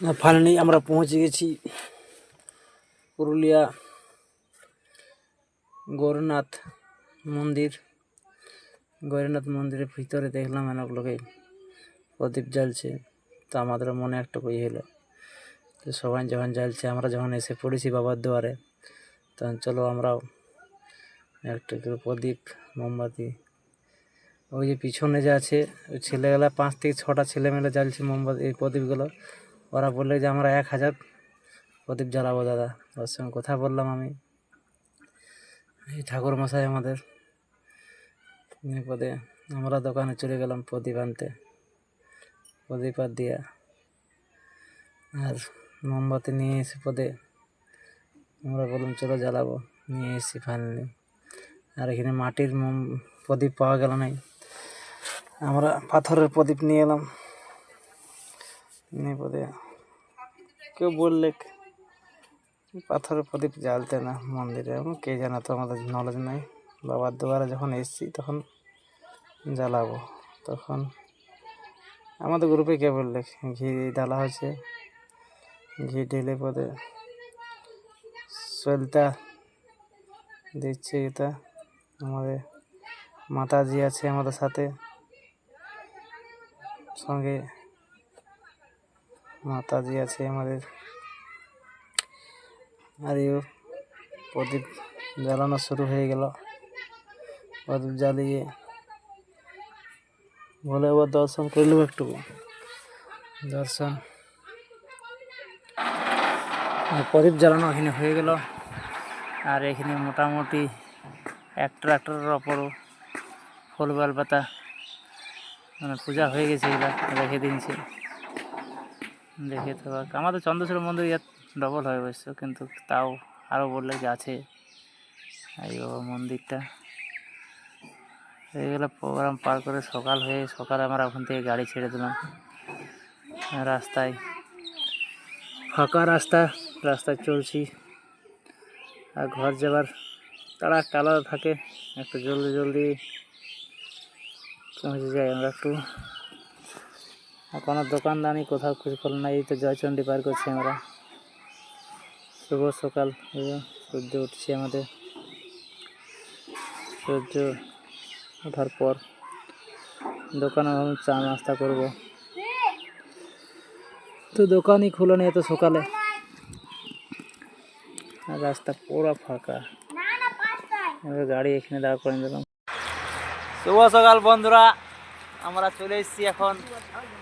Finally আমরা পৌঁছে গেছি পুরুলিয়া গৌরনাথ মন্দির। গৌরনাথ মন্দিরের ভিতরে দেখলাম অনেক লোকে প্রদীপ জ্বালছে, তো আমাদের মনে একটা বই হলো তো সবাই যখন জ্বালছে, আমরা যখন এসে পড়েছি বাবার দুয়ারে, তখন চলো আমরাও একটা করে প্রদীপ মোমবাতি, ওই যে পিছনে যে আছে ওই ছেলেগুলা 5 থেকে 6টা ছেলে মেলে জ্বালছে মোমবাতি, এই প্রদীপগুলো। ওরা বললে যে আমরা 1000 প্রদীপ জ্বালাবো দাদা। ওর সঙ্গে কথা বললাম আমি, এই ঠাকুর মশাই আমাদের পদে। আমরা দোকানে চলে গেলাম প্রদীপ আনতে, প্রদীপ আর দিয়া আর মোমবাতি নিয়ে এসে পদে আমরা বললাম চলো জ্বালাবো, নিয়ে এসেছি ফাইনালি। আর এখানে মাটির প্রদীপ পাওয়া গেল নাই, আমরা পাথরের প্রদীপ নিয়ে এলাম। নিয়ে পদে কেউ বললে পাথরের প্রদীপ জ্বালতে না মন্দিরে, এবং কে জানা, তো আমাদের নলেজ নাই। বাবার দুয়ারে যখন এসেছি তখন জ্বালাবো, তখন আমাদের গ্রুপে কে বললে ঘি ঢালা হয়েছে, ঘি ঢেলে পদে সলতা দিচ্ছে। এটা আমাদের মাতাজি আছে আমাদের সাথে, সঙ্গে মাতাজি আছে আমাদের। আর প্রদীপ জ্বালানো শুরু হয়ে গেল। প্রদীপ জ্বালিয়ে বলে আবার দর্শন করলেও একটু দর্শন, প্রদীপ জ্বালানো এখানে হয়ে গেল। আর এখানে মোটামুটি এক ট্রাক্টরের ওপরও ফুল বেলপাতা মানে পূজা হয়ে গেছে, এগুলা রেখে দিয়েছে। দেখে তো আমাদের চন্দ্রেশ্বর মন্দির ডবল হয়ে বসছে, কিন্তু তাও আরও বললে যে আছে এই বাবা মন্দিরটা। এইগুলো প্রোগ্রাম পার করে সকালে আমরা ওখান থেকে গাড়ি ছেড়ে দিলাম। রাস্তায় ফাঁকা রাস্তায় চলছি। আর ঘর যাবার তাড়া থাকে, একটু জলদি পৌঁছে যাই আমরা একটু। আর কোনো দোকানদানি কোথাও খুঁজে পেলাম না। এই তো জয়চণ্ডী পার করছি আমরা। শুভ সকাল, সূর্য উঠছে আমাদের। সূর্য ওঠার পর দোকানে ভাবলাম চা নাস্তা করবো, তো দোকানই খুলে নেই এত সকালে। আর রাস্তা পুরো ফাঁকা, গাড়ি এখানে দাঁড় করে দিলাম। শুভ সকাল বন্ধুরা, আমরা চলে এসেছি এখন